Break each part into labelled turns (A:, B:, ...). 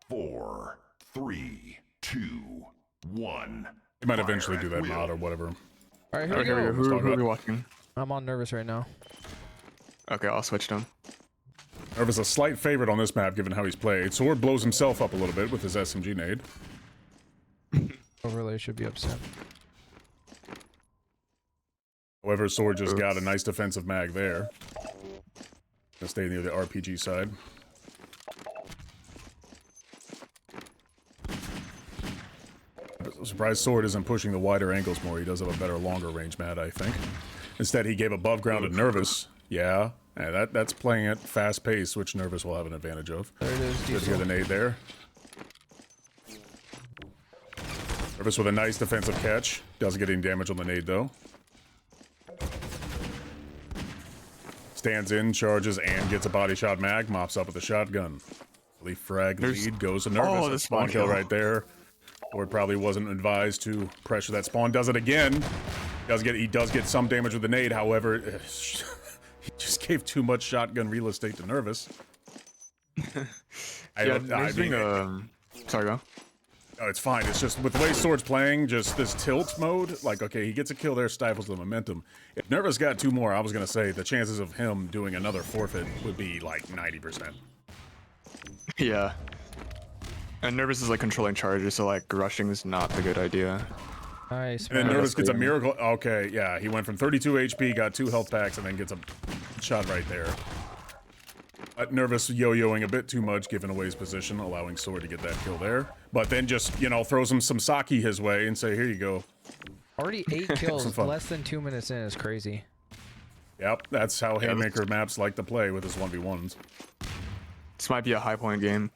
A: 4, 3, 2, 1.
B: He might eventually do that mod or whatever.
C: All right, here we
D: Okay,
C: go.
D: who are we watching?
C: I'm on nervous right now.
D: Okay, I'll switch to him.
B: Nervous a slight favorite on this map given how he's played. Sword blows himself up a little bit with his SMG nade.
C: Overlay should be upset.
B: However, Sword just got a nice defensive mag there. Gonna stay near the RPG side. I'm surprised Sword isn't pushing the wider angles more. He does have a better longer range mat, I think. Instead, he gave above ground to Nervous. Yeah, that's playing at fast pace, which Nervous will have an advantage of.
C: There it is.
B: Good to get the nade there. Nervous with a nice defensive catch. Doesn't get any damage on the nade, though. Stands in, charges, and gets a body shot mag. Mops up with a shotgun. Leaf frag lead goes to Nervous.
D: Oh, the
B: spawn kill right there. Or it probably wasn't advised to pressure that spawn. Does it again. He does get some damage with the nade. However, he just gave too much shotgun real estate to Nervous.
D: Sorry, go.
B: Oh, it's fine. It's just with the way Sword's playing, just this tilt mode. Like, okay, he gets a kill there, stifles the momentum. If Nervous got 2 more, I was gonna say the chances of him doing another forfeit would be like 90%.
D: Yeah. And Nervous is like controlling charges, so like rushing is not the good idea.
C: Nice.
B: And then
C: man.
B: Nervous gets a miracle. Okay, yeah, he went from 32 HP, got 2 health packs, and then gets a shot right there. But Nervous yo-yoing a bit too much, giving away his position, allowing Sword to get that kill there. But then just, you know, throws him some sake his way and say, here you go.
C: Already 8 kills, less than 2 minutes in is crazy.
B: Yep, that's how Haymaker maps like to play with his 1v1s.
D: This might be a high point game.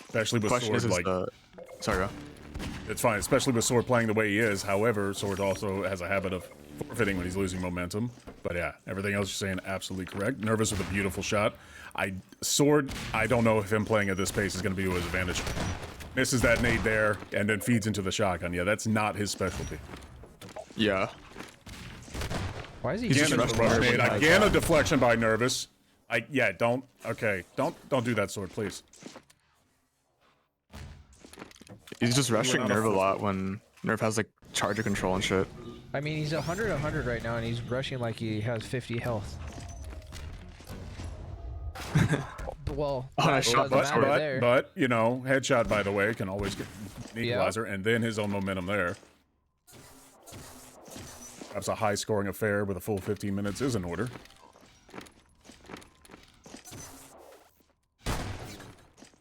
B: Especially with Sword, like...
D: Sorry, go.
B: It's fine, especially with Sword playing the way he is. However, Sword also has a habit of forfeiting when he's losing momentum. But yeah, everything else you're saying absolutely correct. Nervous with a beautiful shot. Sword, I don't know if him playing at this pace is going to be to his advantage. Misses that nade there, and then feeds into the shotgun. Yeah, that's not his specialty.
D: Yeah.
C: Why is he
B: Again,
C: just
B: rush nade. Again, a deflection by Nervous. Yeah, don't do that, Sword, please.
D: He's just rushing Nerve a lot when Nerve has like charger control and shit.
C: I mean, he's 100 right now, and he's rushing like he has 50 health. Well,
B: but you know, headshot, by the way, can always get an equalizer, and then his own momentum there. Perhaps a high-scoring affair with a full 15 minutes is in order.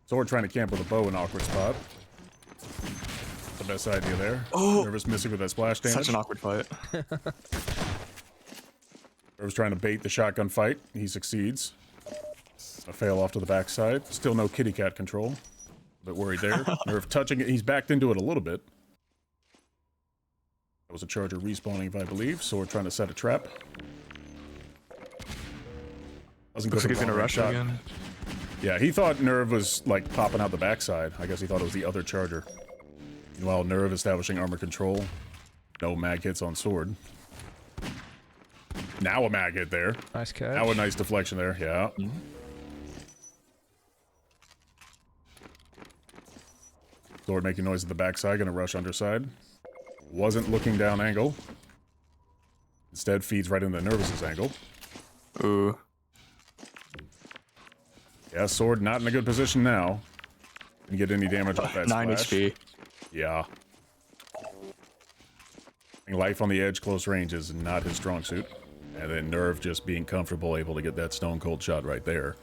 B: Sword trying to camp with a bow in an awkward spot. The best idea there.
D: Oh,
B: Nervous missing with that splash damage.
D: Such an awkward fight.
B: Nervous trying to bait the shotgun fight. He succeeds. A fail off to the backside. Still no kitty cat control. A bit worried there. Nerve touching it. He's backed into it a little bit. That was a charger respawning, if I believe. Sword trying to set a trap. Doesn't go
D: Looks like he's gonna rush
B: shot.
D: again.
B: Yeah, he thought Nerve was like popping out the backside. I guess he thought it was the other charger. Meanwhile, Nerve establishing armor control. No mag hits on Sword. Now a mag hit there.
C: Nice catch.
B: Now a nice deflection there, yeah. Sword making noise at the backside, gonna rush underside. Wasn't looking down angle. Instead feeds right into Nervous's angle.
D: Ooh.
B: Yeah, Sword not in a good position now. Didn't get any damage off that
D: 9
B: splash.
D: HP.
B: Yeah. Life on the edge, close range is not his strong suit. And then Nerve just being comfortable, able to get that stone cold shot right there.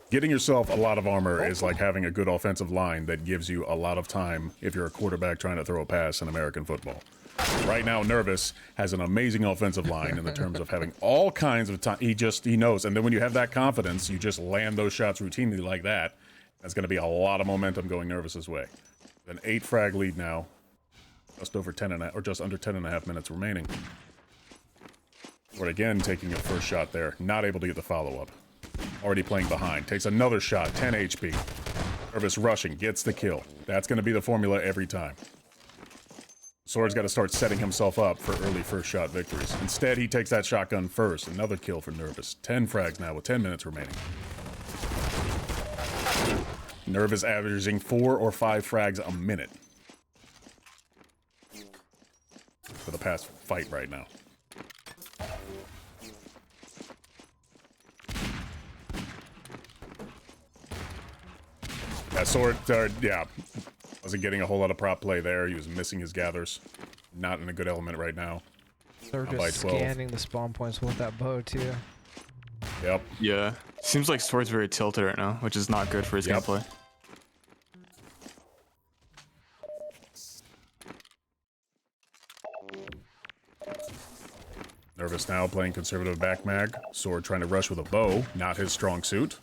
B: Getting yourself a lot of armor is like having a good offensive line that gives you a lot of time if you're a quarterback trying to throw a pass in American football. Right now, Nervous has an amazing offensive line in the terms of having all kinds of time. He knows. And then when you have that confidence, you just land those shots routinely like that. That's going to be a lot of momentum going Nervous's way. An 8 frag lead now. Just over 10 and or just under 10.5 minutes remaining. But again, taking a first shot there. Not able to get the follow-up. Already playing behind. Takes another shot. 10 HP. Nervous rushing. Gets the kill. That's going to be the formula every time. Sword's got to start setting himself up for early first shot victories. Instead, he takes that shotgun first. Another kill for Nervous. 10 frags now with 10 minutes remaining. Nervous averaging 4 or 5 frags a minute for the past fight right now. That Sword, yeah, wasn't getting a whole lot of prop play there. He was missing his gathers. Not in a good element right now.
C: They're just scanning the spawn points with that bow too.
B: Yep.
D: Yeah. Seems like Sword's very tilted right now, which is not good for his gameplay.
B: Nervous now playing conservative back mag. Sword trying to rush with a bow, not his strong suit.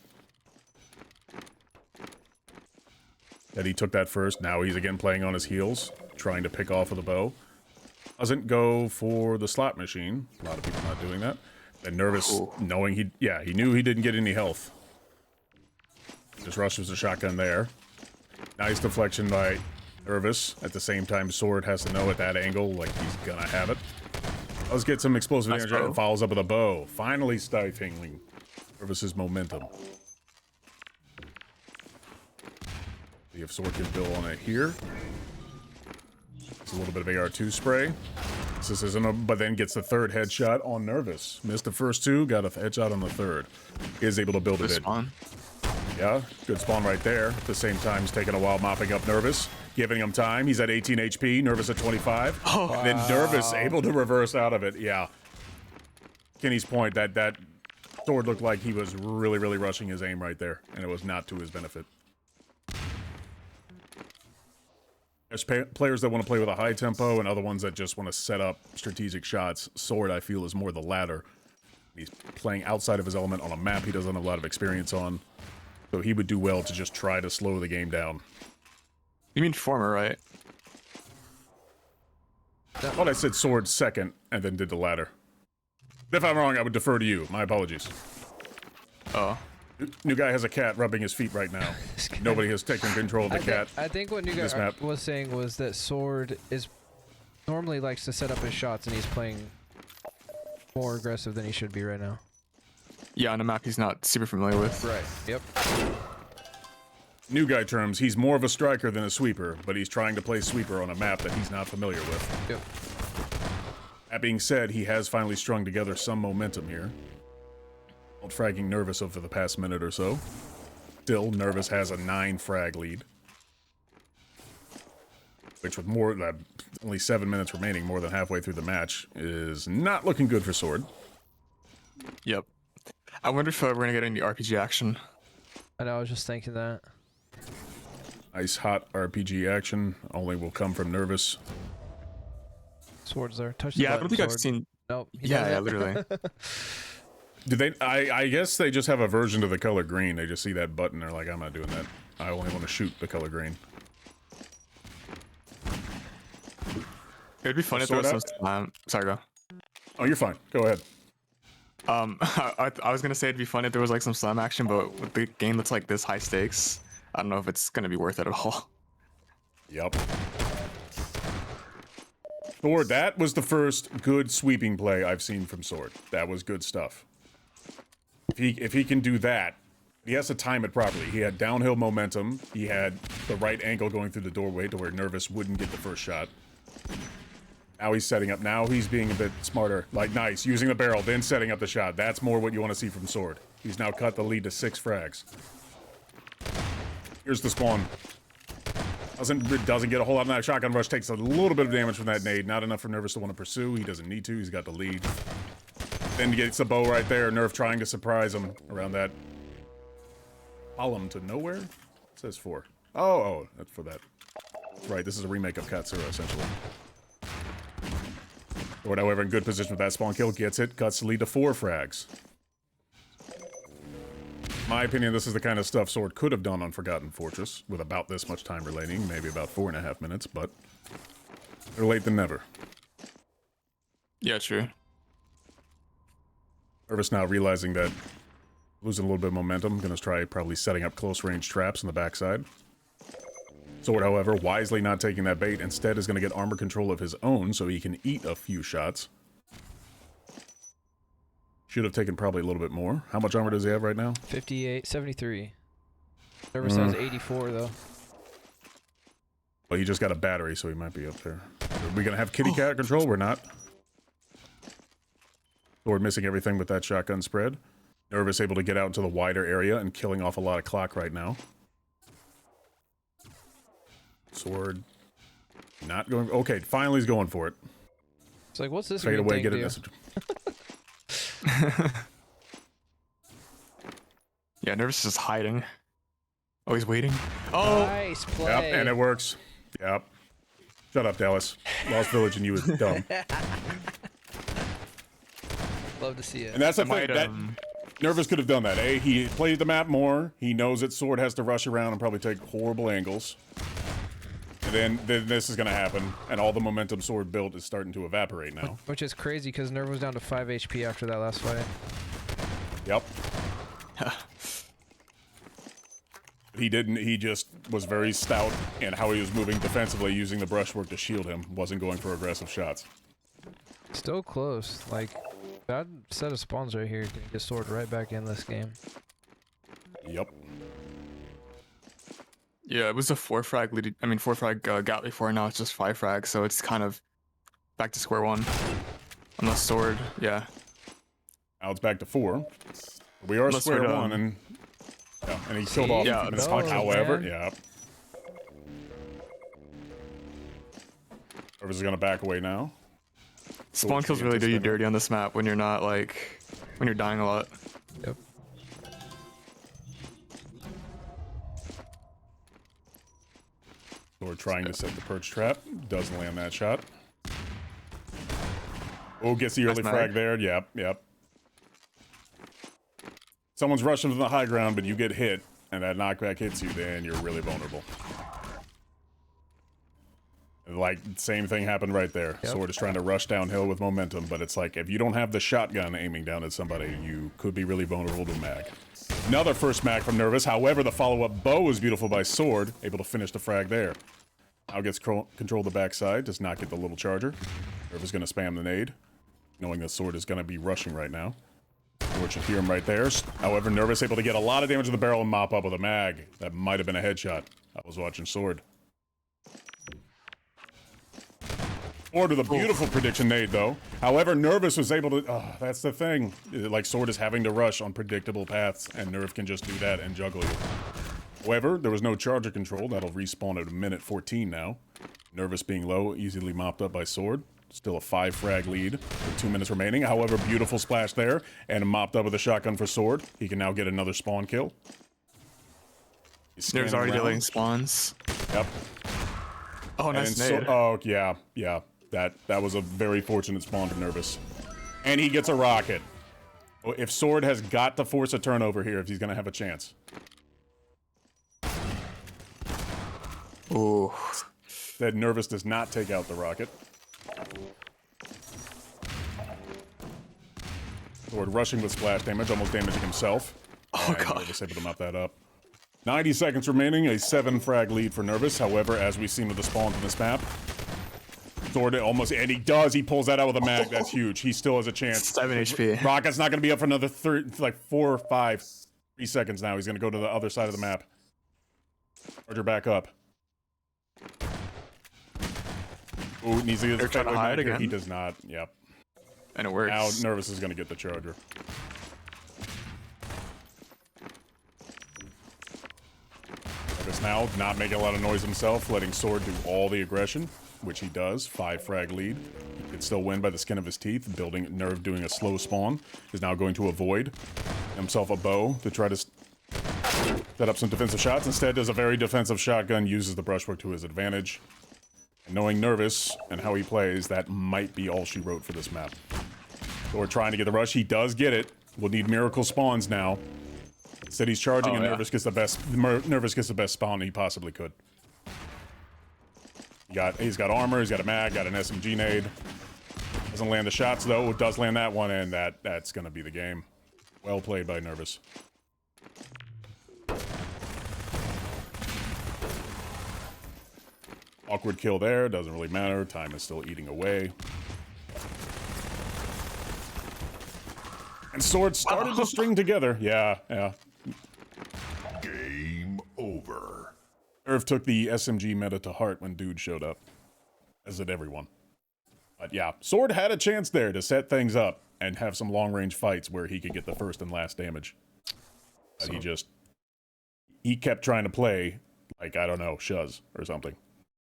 B: That he took that first. Now he's again playing on his heels, trying to pick off with a bow. Doesn't go for the slot machine. A lot of people not doing that. And Nervous, knowing he knew he didn't get any health. Just rushes the shotgun there. Nice deflection by Nervous. At the same time, Sword has to know at that angle, like he's gonna have it. Let's get some explosive energy and follows up with a bow. Finally stifling Nervous's momentum. See if Sword can build on it here. It's a little bit of AR2 spray. This isn't but then gets the third headshot on Nervous. Missed the first two, got a headshot on the third. Is able to build a bit. Yeah, good spawn right there. At the same time, he's taking a while mopping up Nervous, giving him time. He's at 18 HP, Nervous at 25. Oh, wow. Then Nervous able to reverse out of it. Yeah. Kenny's point, that Sword looked like he was really, really rushing his aim right there, and it was not to his benefit. There's players that want to play with a high tempo and other ones that just want to set up strategic shots. Sword, I feel, is more the latter. He's playing outside of his element on a map he doesn't have a lot of experience on. So he would do well to just try to slow the game down.
D: You mean former, right?
B: I thought I said Sword second and then did the latter. If I'm wrong, I would defer to you. My apologies.
D: Oh.
B: New guy has a cat rubbing his feet right now. Nobody has taken control of the cat.
C: I think what New guy was saying was that Sword is normally likes to set up his shots, and he's playing more aggressive than he should be right now.
D: Yeah, on a map he's not super familiar with.
C: Right. Yep.
B: New guy terms, he's more of a striker than a sweeper, but he's trying to play sweeper on a map that he's not familiar with.
C: Yep.
B: That being said, he has finally strung together some momentum here. Fragging Nervous over the past minute or so. Still, Nervous has a 9 frag lead. Which with only 7 minutes remaining, more than halfway through the match, is not looking good for Sword.
D: Yep. I wonder if we're gonna get any RPG action.
C: I know, I was just thinking that.
B: Nice hot RPG action, only will come from Nervous.
C: Sword's there. Touch
D: I don't think I've seen...
C: Nope.
D: Yeah, literally.
B: Do they? I guess they just have a version of the color green. They just see that button. They're like, I'm not doing that. I only want to shoot the color green.
D: It'd be funny if there was some slam. Sorry, go.
B: Oh, you're fine. Go ahead.
D: I was gonna say it'd be fun if there was like some slam action, but with the game that's like this high stakes, I don't know if it's gonna be worth it at all.
B: Yep. Sword, that was the first good sweeping play I've seen from Sword. That was good stuff. If he can do that, he has to time it properly. He had downhill momentum. He had the right angle going through the doorway to where Nervous wouldn't get the first shot. Now he's setting up. Now he's being a bit smarter. Like, nice. Using the barrel, then setting up the shot. That's more what you want to see from Sword. He's now cut the lead to 6 frags. Here's the spawn. Doesn't get a whole lot of that. Shotgun rush takes a little bit of damage from that nade. Not enough for Nervous to want to pursue. He doesn't need to. He's got the lead. Then he gets the bow right there. Nerf trying to surprise him around that column to nowhere. It says 4. Oh, that's for that. Right, this is a remake of Katsura, essentially. Sword, however, in good position with that spawn kill. Gets it. Cuts the lead to 4 frags. In my opinion, this is the kind of stuff Sword could have done on Forgotten Fortress with about this much time remaining, maybe about 4.5 minutes, but better late than never.
D: Yeah, true.
B: Nervous now realizing that losing a little bit of momentum, gonna try probably setting up close range traps on the backside. Sword, however, wisely not taking that bait, instead is going to get armor control of his own so he can eat a few shots. Should have taken probably a little bit more. How much armor does he have right now?
C: 58, 73. Nervous has 84 though.
B: Well, he just got a battery, so he might be up there. Are we going to have kitty cat control? We're not. Sword missing everything with that shotgun spread. Nervous able to get out into the wider area and killing off a lot of clock right now. Sword not going. Okay, finally he's going for it.
C: It's like, what's this
B: Fade
C: green
B: away,
C: thing
B: get
C: do?
B: it. Message.
D: Yeah, Nervous is just hiding. Oh, he's waiting. Oh,
C: Nice play.
B: Yep, and it works. Yep. Shut up, Dallas. Lost Village and you was dumb.
C: Love to see it.
B: And that's the
D: I
B: thing.
D: might,
B: That Nervous could have done that. He played the map more. He knows that Sword has to rush around and probably take horrible angles. And then this is going to happen, and all the momentum Sword built is starting to evaporate now.
C: Which is crazy because Nerve was down to 5 HP after that last fight.
B: Yep. He didn't. He just was very stout in how he was moving defensively, using the brushwork to shield him. Wasn't going for aggressive shots.
C: Still close. Like, bad set of spawns right here. Can get Sword right back in this game.
B: Yep.
D: yeah, it was a 4-frag lead. I mean, 4-frag gap before. Now it's just 5-frag, so it's kind of back to square one. Unless Sword, yeah.
B: Now it's back to 4. We are
D: Unless
B: square
D: we're,
B: one, and he killed off
D: Yeah,
B: his
C: those,
B: however,
C: man.
B: yeah. Nervous is gonna back away now.
D: Spawn kills really do you dirty on this map when you're not like when you're dying a lot.
C: Yep.
B: So we're trying to set the perch trap. Doesn't land that shot. Oh, gets the early
D: Nice
B: frag
D: mag.
B: there. Yep, yep. Someone's rushing to the high ground, but you get hit, and that knockback hits you, then you're really vulnerable. And like, same thing happened right there.
C: Yep.
B: Sword is trying to rush downhill with momentum, but it's like, if you don't have the shotgun aiming down at somebody, you could be really vulnerable to mag. Another first mag from Nervous. However, the follow-up bow was beautiful by Sword, able to finish the frag there. Now gets control the backside, does not get the little charger. Nervous going to spam the nade, knowing that Sword is going to be rushing right now. Sword should hear him right there. However, Nervous able to get a lot of damage to the barrel and mop up with a mag. That might have been a headshot. I was watching Sword. Sword with a beautiful prediction nade, though. However, Nervous was able to... that's the thing. Like, Sword is having to rush on predictable paths, and Nerve can just do that and juggle you. However, there was no charger control. That'll respawn at a minute 14 now. Nervous being low, easily mopped up by Sword. Still a 5-frag lead with 2 minutes remaining. However, beautiful splash there, and mopped up with a shotgun for Sword. He can now get another spawn kill.
D: There's already delaying spawns.
B: Yep.
D: Oh,
B: And
D: nice
B: so,
D: nade.
B: oh, yeah. That was a very fortunate spawn to Nervous. And he gets a rocket. If Sword has got to force a turnover here if he's going to have a chance.
D: Ooh.
B: That Nervous does not take out the rocket. Sword rushing with splash damage, almost damaging himself.
D: Oh, God.
B: Nervous able to mop that up. 90 seconds remaining, a 7-frag lead for Nervous. However, as we've seen with the spawns in this map, Sword almost, and he pulls that out with a mag. That's huge. He still has a chance.
D: 7 HP.
B: Rocket's not going to be up for another 4 or 5, 3 seconds now. He's going to go to the other side of the map. Charger back up. Ooh, needs to get
D: They're trying to hide again.
B: He does not. Yep.
D: And it works.
B: Now Nervous is going to get the charger. Nervous now not making a lot of noise himself, letting Sword do all the aggression, which he does. 5-frag lead. He can still win by the skin of his teeth. Nerve doing a slow spawn is now going to avoid himself a bow to try to set up some defensive shots. Instead, does a very defensive shotgun, uses the brushwork to his advantage. And knowing Nervous and how he plays, that might be all she wrote for this map. So we're trying to get the rush. He does get it. We'll need miracle spawns now. Instead, he's charging, and
D: yeah.
B: Nervous gets the best spawn he possibly could. He's got armor. He's got a mag. Got an SMG nade. Doesn't land the shots though. Does land that one, and that's gonna be the game. Well played by Nervous. Awkward kill there, doesn't really matter. Time is still eating away. And Sword started to string together. Yeah.
A: Game over.
B: Irv took the SMG meta to heart when Dude showed up. As did everyone. But yeah, Sword had a chance there to set things up and have some long-range fights where he could get the first and last damage. But he kept trying to play, like, I don't know, Shuz or something.